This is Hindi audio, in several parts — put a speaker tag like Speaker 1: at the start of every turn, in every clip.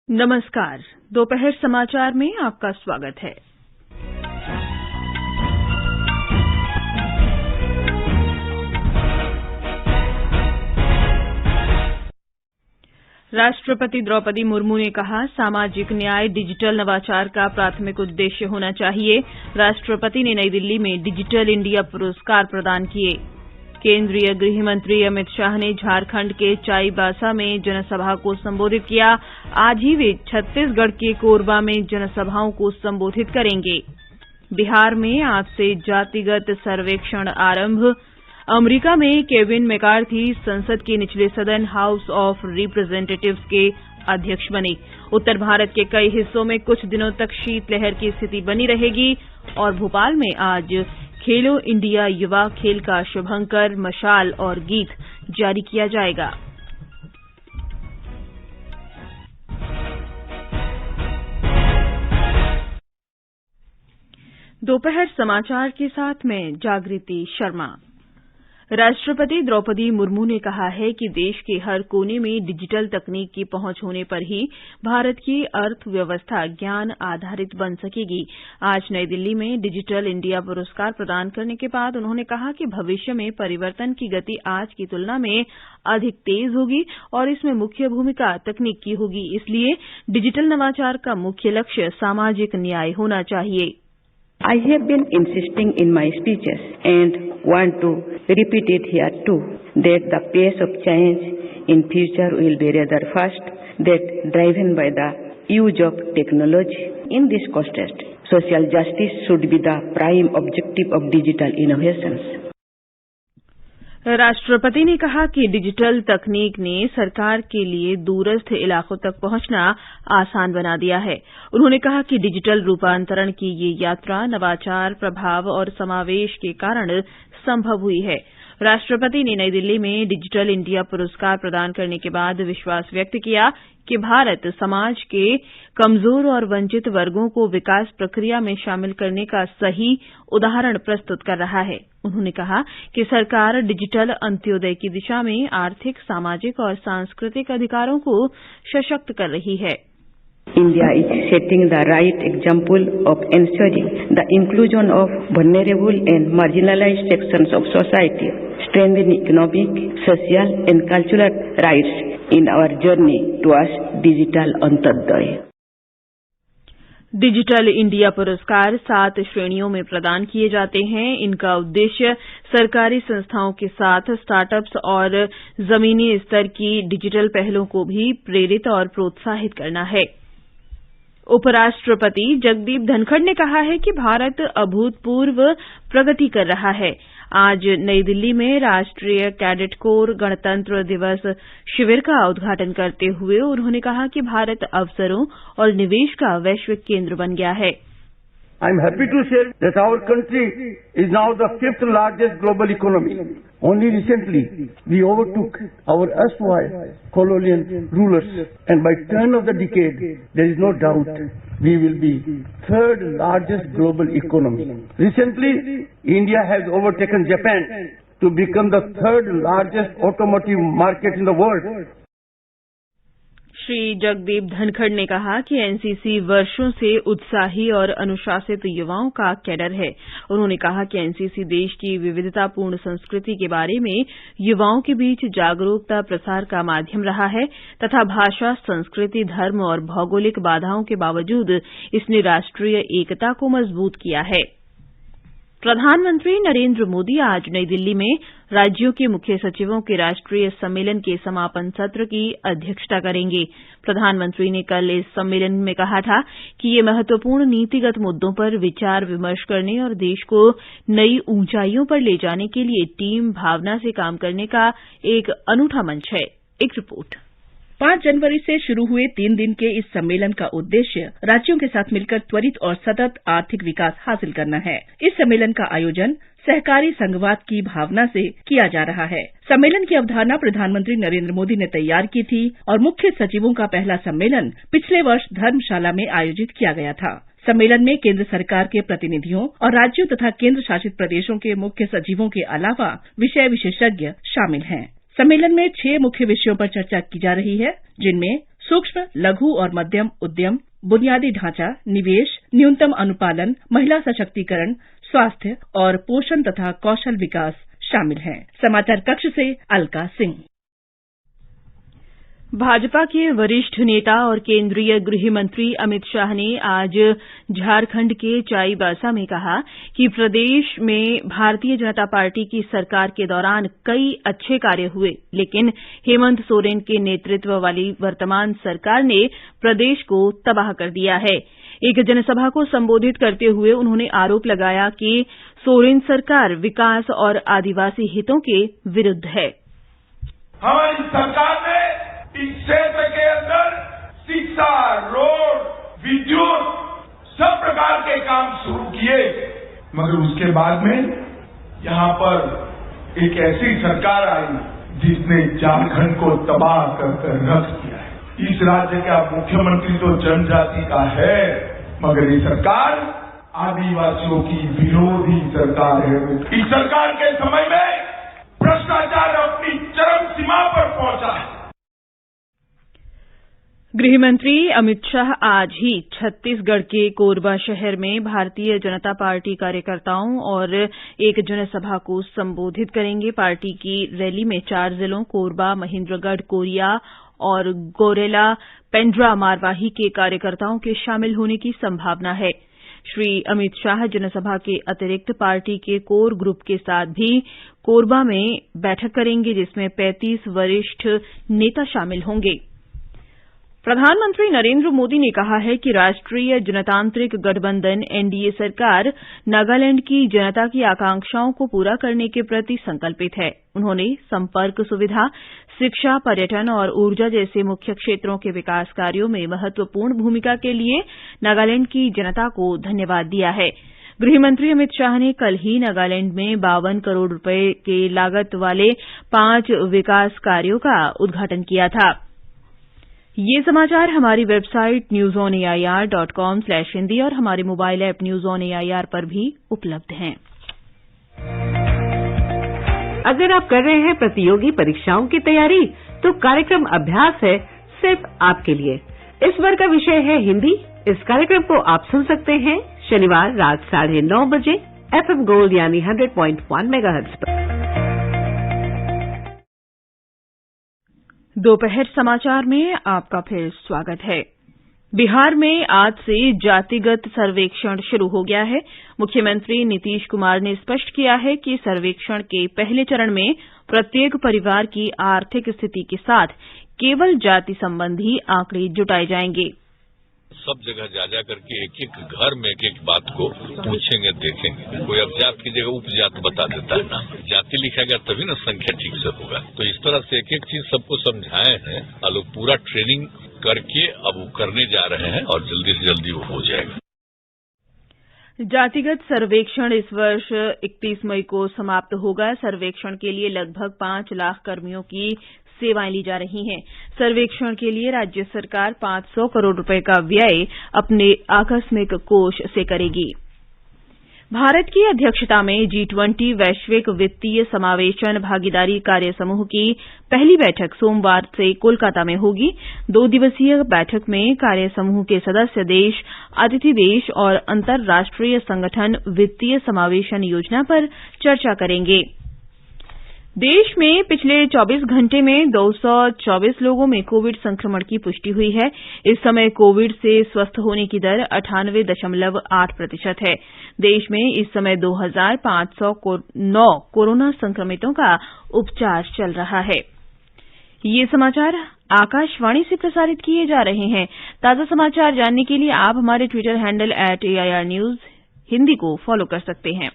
Speaker 1: नमस्कार। दोपहर समाचार में आपका स्वागत है। राष्ट्रपति द्रौपदी मुर्मू ने कहा, सामाजिक न्याय डिजिटल नवाचार का प्राथमिक उद्देश्य होना चाहिए। राष्ट्रपति ने नई दिल्ली में डिजिटल इंडिया पुरस्कार प्रदान किए। केंद्रीय गृह मंत्री अमित शाह ने झारखंड के चाईबासा में जनसभा को संबोधित किया। आज ही वे छत्तीसगढ़ के कोरबा में जनसभाओं को संबोधित करेंगे। बिहार में आज से जातिगत सर्वेक्षण आरंभ। अमेरिका में केविन मैकार्थी संसद के निचले सदन हाउस ऑफ रिप्रेजेंटेटिव्स के अध्यक्ष बने। उत्तर भारत के कई हिस्सों में कुछ दिनों तक शीतलहर की स्थिति बनी रहेगी और भोपाल में आज खेलो इंडिया युवा खेल का शुभंकर, मशाल और गीत जारी किया जाएगा। दोपहर समाचार के साथ मैं जागृति शर्मा। राष्ट्रपति द्रौपदी मुर्मू ने कहा है कि देश के हर कोने में डिजिटल तकनीक की पहुंच होने पर ही भारत की अर्थव्यवस्था ज्ञान आधारित बन सकेगी। आज नई दिल्ली में डिजिटल इंडिया पुरस्कार प्रदान करने के बाद उन्होंने कहा कि भविष्य में परिवर्तन की गति आज की तुलना में अधिक तेज होगी और इसमें मुख्य भूमिका तकनीक की होगी। इसलिए डिजिटल नवाचार का मुख्य लक्ष्य सामाजिक न्याय होना चाहिए।
Speaker 2: I have been insisting in my speeches and want to repeat it here too, that the pace of change in future will be rather fast, that driven by the use of technology. In this context, social justice should be the prime objective of digital innovations.
Speaker 1: राष्ट्रपति ने कहा कि डिजिटल तकनीक ने सरकार के लिए दूरस्थ इलाकों तक पहुंचना आसान बना दिया है। उन्होंने कहा कि डिजिटल रूपांतरण की ये यात्रा नवाचार, प्रभाव और समावेश के कारण संभव हुई है। राष्ट्रपति ने नई दिल्ली में डिजिटल इंडिया पुरस्कार प्रदान करने के बाद विश्वास व्यक्त किया कि भारत समाज के कमजोर और वंचित वर्गों को विकास प्रक्रिया में शामिल करने का सही उदाहरण प्रस्तुत कर रहा है। उन्होंने कहा कि सरकार डिजिटल अंत्योदय की दिशा में आर्थिक, सामाजिक और सांस्कृतिक अधिकारों को सशक्त कर रही है।
Speaker 2: India is setting the right example of ensuring the inclusion of vulnerable and marginalized sections of society, strengthening economic, social and cultural rights in our journey towards digital Antyodaya.
Speaker 1: Digital India पुरस्कार 7 श्रेणियों में प्रदान किए जाते हैं। इनका उद्देश्य सरकारी संस्थाओं के साथ स्टार्टअप्स और जमीनी स्तर की डिजिटल पहलों को भी प्रेरित और प्रोत्साहित करना है। उपराष्ट्रपति जगदीप धनखड़ ने कहा है कि भारत अभूतपूर्व प्रगति कर रहा है। आज नई दिल्ली में राष्ट्रीय कैडेट कोर गणतंत्र दिवस शिविर का उद्घाटन करते हुए उन्होंने कहा कि भारत अवसरों और निवेश का वैश्विक केंद्र बन गया है।
Speaker 3: I am happy to share that our country is now the 5th largest global economy. Only recently, we overtook our erstwhile colonial rulers, and by turn of the decade, there is no doubt we will be 3rd largest global economy. Recently, India has overtaken Japan to become the 3rd largest automotive market in the world.
Speaker 1: Shri Jagdeep Dhankhar ने कहा कि एनसीसी वर्षों से उत्साही और अनुशासित युवाओं का कैडर है। उन्होंने कहा कि एनसीसी देश की विविधतापूर्ण संस्कृति के बारे में युवाओं के बीच जागरूकता प्रसार का माध्यम रहा है तथा भाषा, संस्कृति, धर्म और भौगोलिक बाधाओं के बावजूद इसने राष्ट्रीय एकता को मजबूत किया है। प्रधानमंत्री नरेंद्र मोदी आज नई दिल्ली में राज्यों के मुख्य सचिवों के राष्ट्रीय सम्मेलन के समापन सत्र की अध्यक्षता करेंगे। प्रधानमंत्री ने कल इस सम्मेलन में कहा था कि ये महत्वपूर्ण नीतिगत मुद्दों पर विचार विमर्श करने और देश को नई ऊंचाइयों पर ले जाने के लिए टीम भावना से काम करने का एक अनूठा मंच है। एक रिपोर्ट।
Speaker 4: 5 जनवरी से शुरू हुए 3 दिन के इस सम्मेलन का उद्देश्य राज्यों के साथ मिलकर त्वरित और सतत आर्थिक विकास हासिल करना है। इस सम्मेलन का आयोजन सहकारी संघवाद की भावना से किया जा रहा है। सम्मेलन की अवधारणा प्रधानमंत्री नरेंद्र मोदी ने तैयार की थी और मुख्य सचिवों का पहला सम्मेलन पिछले वर्ष धर्मशाला में आयोजित किया गया था। सम्मेलन में केंद्र सरकार के प्रतिनिधियों और राज्यों तथा केंद्र शासित प्रदेशों के मुख्य सचिवों के अलावा विषय विशेषज्ञ शामिल हैं। सम्मेलन में 6 मुख्य विषयों पर चर्चा की जा रही है, जिनमें सूक्ष्म, लघु और मध्यम उद्यम, बुनियादी ढांचा, निवेश, न्यूनतम अनुपालन, महिला सशक्तिकरण, स्वास्थ्य और पोषण तथा कौशल विकास शामिल हैं। समाचार कक्ष से अलका सिंह।
Speaker 1: भाजपा के वरिष्ठ नेता और केंद्रीय गृह मंत्री अमित शाह ने आज झारखंड के चाईबासा में कहा कि प्रदेश में भारतीय जनता पार्टी की सरकार के दौरान कई अच्छे कार्य हुए, लेकिन हेमंत सोरेन के नेतृत्व वाली वर्तमान सरकार ने प्रदेश को तबाह कर दिया है। एक जनसभा को संबोधित करते हुए उन्होंने आरोप लगाया कि सोरेन सरकार विकास और आदिवासी हितों के विरुद्ध है।
Speaker 5: हमारी सरकार ने इस क्षेत्र के अंदर शिक्षा, रोड, विद्युत, सब प्रकार के काम शुरू किए, मगर उसके बाद में यहाँ पर एक ऐसी सरकार आई जिसने झारखंड को तबाह कर रख दिया है। इस राज्य का मुख्यमंत्री तो जनजाति का है, मगर ये सरकार आदिवासियों की विरोधी सरकार है। इस सरकार के समय में भ्रष्टाचार अपनी चरम सीमा पर पहुंचा है।
Speaker 1: गृहमंत्री अमित शाह आज ही छत्तीसगढ़ के कोरबा शहर में भारतीय जनता पार्टी कार्यकर्ताओं और एक जनसभा को संबोधित करेंगे। पार्टी की रैली में 4 जिलों कोरबा, महेंद्रगढ़, कोरिया और गोरेला पेंड्रा मारवाही के कार्यकर्ताओं के शामिल होने की संभावना है। श्री अमित शाह जनसभा के अतिरिक्त पार्टी के कोर ग्रुप के साथ भी कोरबा में बैठक करेंगे, जिसमें 35 वरिष्ठ नेता शामिल होंगे। प्रधानमंत्री नरेंद्र मोदी ने कहा है कि राष्ट्रीय जनतांत्रिक गठबंधन एनडीए सरकार नागालैंड की जनता की आकांक्षाओं को पूरा करने के प्रति संकल्पित है। उन्होंने संपर्क सुविधा, शिक्षा, पर्यटन और ऊर्जा जैसे मुख्य क्षेत्रों के विकास कार्यों में महत्वपूर्ण भूमिका के लिए नागालैंड की जनता को धन्यवाद दिया है। गृहमंत्री अमित शाह ने कल ही नागालैंड में 52 करोड़ रुपए के लागत वाले 5 विकास कार्यों का उद्घाटन किया था। ये समाचार हमारी वेबसाइट newsonair.com/hindi और हमारे mobile app news on AIR पर भी उपलब्ध हैं।
Speaker 6: अगर आप कर रहे हैं प्रतियोगी परीक्षाओं की तैयारी, तो कार्यक्रम अभ्यास है सिर्फ आपके लिए। इस बार का विषय है हिंदी। इस कार्यक्रम को आप सुन सकते हैं शनिवार रात 9:30 बजे FM गोल्ड यानी 100.1 मेगाहर्ट्ज पर।
Speaker 1: दोपहर समाचार में आपका फिर स्वागत है। बिहार में आज से जातिगत सर्वेक्षण शुरू हो गया है। मुख्यमंत्री नीतीश कुमार ने स्पष्ट किया है कि सर्वेक्षण के पहले चरण में प्रत्येक परिवार की आर्थिक स्थिति के साथ केवल जाति संबंधी आंकड़े जुटाए जाएंगे।
Speaker 7: सब जगह जा करके एक घर में एक बात को पूछेंगे, देखेंगे। कोई अब जात की जगह उपजात बता देता है ना, जाति लिखा गया तभी ना संख्या ठीक से होगा। तो इस तरह से एक चीज सबको समझाए हैं और लोग पूरा ट्रेनिंग करके अब वो करने जा रहे हैं और जल्दी से जल्दी वो हो जाएगा।
Speaker 1: जातिगत सर्वेक्षण इस वर्ष 31 मई को समाप्त होगा। सर्वेक्षण के लिए लगभग 5 लाख कर्मियों की सेवाएं ली जा रही हैं। सर्वेक्षण के लिए राज्य सरकार 500 करोड़ रुपए का व्यय अपने आकस्मिक कोष से करेगी। भारत की अध्यक्षता में G20 वैश्विक वित्तीय समावेशन भागीदारी कार्य समूह की पहली बैठक सोमवार से कोलकाता में होगी। 2 दिवसीय बैठक में कार्य समूह के सदस्य देश, अतिथि देश और अंतर्राष्ट्रीय संगठन वित्तीय समावेशन योजना पर चर्चा करेंगे। देश में पिछले 24 घंटे में 224 लोगों में कोविड संक्रमण की पुष्टि हुई है। इस समय कोविड से स्वस्थ होने की दर 98.8% है। देश में इस समय 2509 कोरोना संक्रमितों का उपचार चल रहा है। ये समाचार आकाशवाणी से प्रसारित किए जा रहे हैं। ताजा समाचार जानने के लिए आप हमारे Twitter handle @AIR News Hindi को फॉलो कर सकते हैं।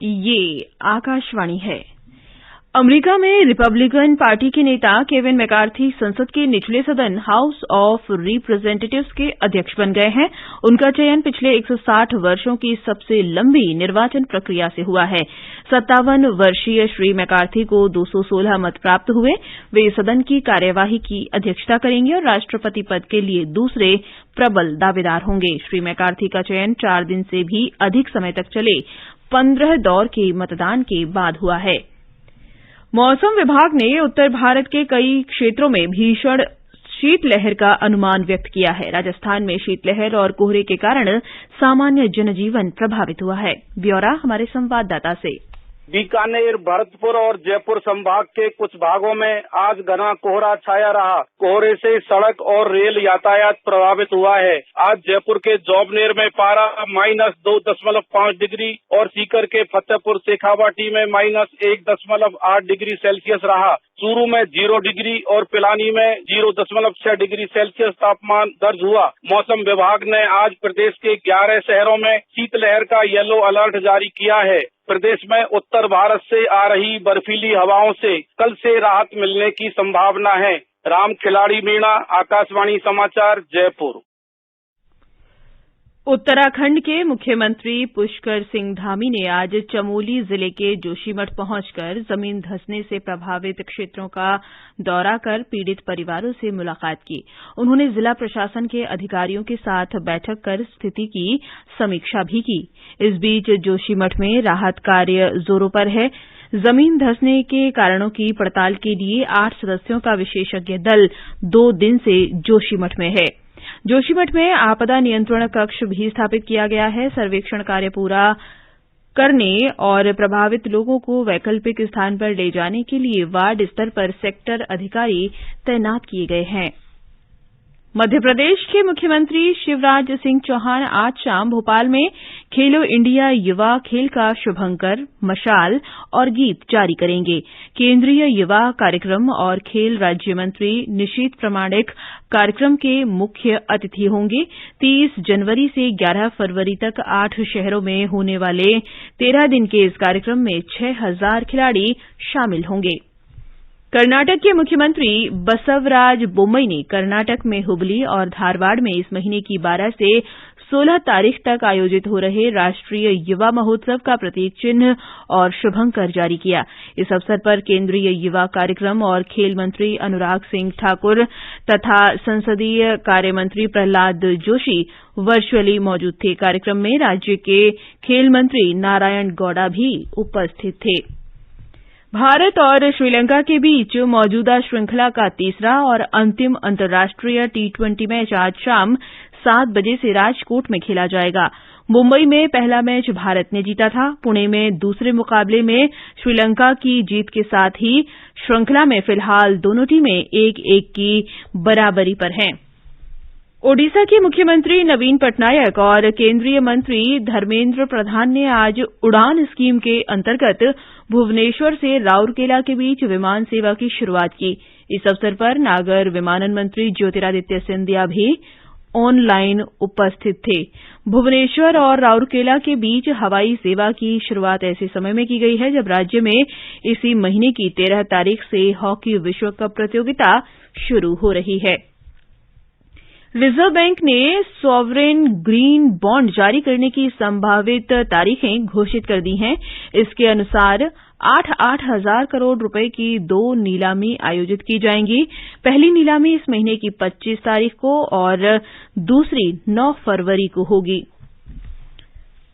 Speaker 1: ये आकाशवाणी है। अमेरिका में रिपब्लिकन पार्टी के नेता केविन मैकार्थी संसद के निचले सदन हाउस ऑफ रिप्रेजेंटेटिव्स के अध्यक्ष बन गए हैं। उनका चयन पिछले 160 वर्षों की सबसे लंबी निर्वाचन प्रक्रिया से हुआ है। 57 वर्षीय श्री मैकार्थी को 216 मत प्राप्त हुए। वे सदन की कार्यवाही की अध्यक्षता करेंगे और राष्ट्रपति पद के लिए दूसरे प्रबल दावेदार होंगे। श्री मैकार्थी का चयन 4 दिन से भी अधिक समय तक चले 15 दौर के मतदान के बाद हुआ है। मौसम विभाग ने उत्तर भारत के कई क्षेत्रों में भीषण शीतलहर का अनुमान व्यक्त किया है। राजस्थान में शीतलहर और कोहरे के कारण सामान्य जनजीवन प्रभावित हुआ है। ब्यौरा हमारे संवाददाता से।
Speaker 8: बीकानेर, भरतपुर और जयपुर संभाग के कुछ भागों में आज घना कोहरा छाया रहा। कोहरे से सड़क और रेल यातायात प्रभावित हुआ है। आज जयपुर के जोबनेर में पारा -2.5 डिग्री और सीकर के फतेहपुर शेखावाटी में -1.8 डिग्री सेल्सियस रहा। चूरू में 0 डिग्री और पिलानी में 0.6 डिग्री सेल्सियस तापमान दर्ज हुआ। मौसम विभाग ने आज प्रदेश के 11 शहरों में शीतलहर का येलो अलर्ट जारी किया है। प्रदेश में उत्तर भारत से आ रही बर्फीली हवाओं से कल से राहत मिलने की संभावना है। राम खिलाड़ी मीणा, आकाशवाणी समाचार, जयपुर।
Speaker 1: उत्तराखंड के मुख्यमंत्री पुष्कर सिंह धामी ने आज चमोली जिले के जोशीमठ पहुंचकर जमीन धंसने से प्रभावित क्षेत्रों का दौरा कर पीड़ित परिवारों से मुलाकात की। उन्होंने जिला प्रशासन के अधिकारियों के साथ बैठक कर स्थिति की समीक्षा भी की। इस बीच जोशीमठ में राहत कार्य जोरों पर है। जमीन धंसने के कारणों की पड़ताल के लिए 8 सदस्यों का विशेषज्ञ दल 2 दिन से जोशीमठ में है। जोशीमठ में आपदा नियंत्रण कक्ष भी स्थापित किया गया है। सर्वेक्षण कार्य पूरा करने और प्रभावित लोगों को वैकल्पिक स्थान पर ले जाने के लिए वार्ड स्तर पर सेक्टर अधिकारी तैनात किए गए हैं। मध्य प्रदेश के मुख्यमंत्री शिवराज सिंह चौहान आज शाम भोपाल में खेलो इंडिया युवा खेल का शुभंकर, मशाल और गीत जारी करेंगे। केंद्रीय युवा कार्यक्रम और खेल राज्य मंत्री निशीथ प्रामाणिक कार्यक्रम के मुख्य अतिथि होंगे। 30 जनवरी से 11 फरवरी तक 8 शहरों में होने वाले 13 दिन के इस कार्यक्रम में 6000 खिलाड़ी शामिल होंगे। कर्नाटक के मुख्यमंत्री बसवराज बोम्मई ने कर्नाटक में हुबली और धारवाड़ में इस महीने की 12 से 16 तारीख तक आयोजित हो रहे राष्ट्रीय युवा महोत्सव का प्रतीक चिन्ह और शुभंकर जारी किया। इस अवसर पर केंद्रीय युवा कार्यक्रम और खेल मंत्री अनुराग सिंह ठाकुर तथा संसदीय कार्य मंत्री प्रहलाद जोशी वर्चुअली मौजूद थे। कार्यक्रम में राज्य के खेल मंत्री नारायण गौड़ा भी उपस्थित थे। भारत और श्रीलंका के बीच मौजूदा श्रृंखला का तीसरा और अंतिम अंतर्राष्ट्रीय T20 मैच आज शाम 7 बजे से राजकोट में खेला जाएगा। मुंबई में पहला मैच भारत ने जीता था। पुणे में दूसरे मुकाबले में श्रीलंका की जीत के साथ ही श्रृंखला में फिलहाल दोनों टीमें 1-1 की बराबरी पर हैं। ओडिशा के मुख्यमंत्री नवीन पटनायक और केंद्रीय मंत्री धर्मेंद्र प्रधान ने आज उड़ान स्कीम के अंतर्गत भुवनेश्वर से राउरकेला के बीच विमान सेवा की शुरूआत की। इस अवसर पर नागर विमानन मंत्री ज्योतिरादित्य सिंधिया भी ऑनलाइन उपस्थित थे। भुवनेश्वर और राउरकेला के बीच हवाई सेवा की शुरूआत ऐसे समय में की गई है जब राज्य में इसी महीने की 13 तारीख से हॉकी विश्व कप प्रतियोगिता शुरू हो रही है। रिजर्व बैंक ने सॉवरेन ग्रीन बॉन्ड जारी करने की संभावित तारीखें घोषित कर दी हैं। इसके अनुसार 8-8 हजार करोड़ रुपए की 2 नीलामी आयोजित की जाएंगी। पहली नीलामी इस महीने की 25 तारीख को और दूसरी 9 फरवरी को होगी।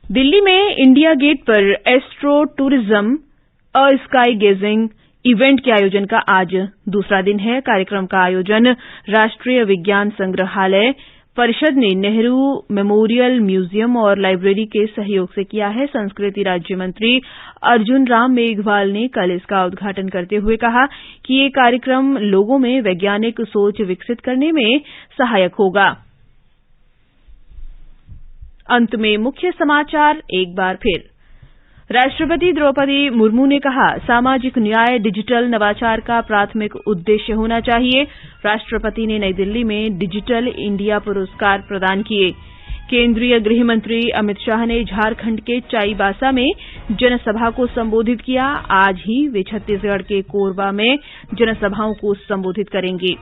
Speaker 1: दिल्ली में इंडिया गेट पर astro tourism sky gazing event के आयोजन का आज दूसरा दिन है। कार्यक्रम का आयोजन राष्ट्रीय विज्ञान संग्रहालय परिषद ने नेहरू मेमोरियल म्यूजियम और लाइब्रेरी के सहयोग से किया है। संस्कृति राज्य मंत्री अर्जुन राम मेघवाल ने कल इसका उद्घाटन करते हुए कहा कि ये कार्यक्रम लोगों में वैज्ञानिक सोच विकसित करने में सहायक होगा। अंत में मुख्य समाचार एक बार फिर। राष्ट्रपति द्रौपदी मुर्मू ने कहा, सामाजिक न्याय डिजिटल नवाचार का प्राथमिक उद्देश्य होना चाहिए। राष्ट्रपति ने नई दिल्ली में डिजिटल इंडिया पुरस्कार प्रदान किए। केंद्रीय गृह मंत्री अमित शाह ने झारखंड के चाईबासा में जनसभा को संबोधित किया। आज ही वे छत्तीसगढ़ के कोरबा में जनसभाओं को संबोधित करेंगे।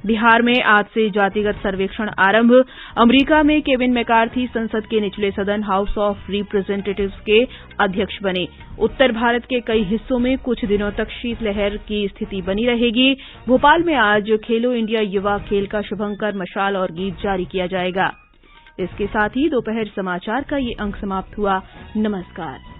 Speaker 1: बिहार में आज से जातिगत सर्वेक्षण आरंभ। अमेरिका में केविन मैकार्थी संसद के निचले सदन हाउस ऑफ रिप्रेजेंटेटिव्स के अध्यक्ष बने। उत्तर भारत के कई हिस्सों में कुछ दिनों तक शीतलहर की स्थिति बनी रहेगी। भोपाल में आज खेलो इंडिया युवा खेल का शुभंकर, मशाल और गीत जारी किया जाएगा। इसके साथ ही दोपहर समाचार का ये अंक समाप्त हुआ। नमस्कार।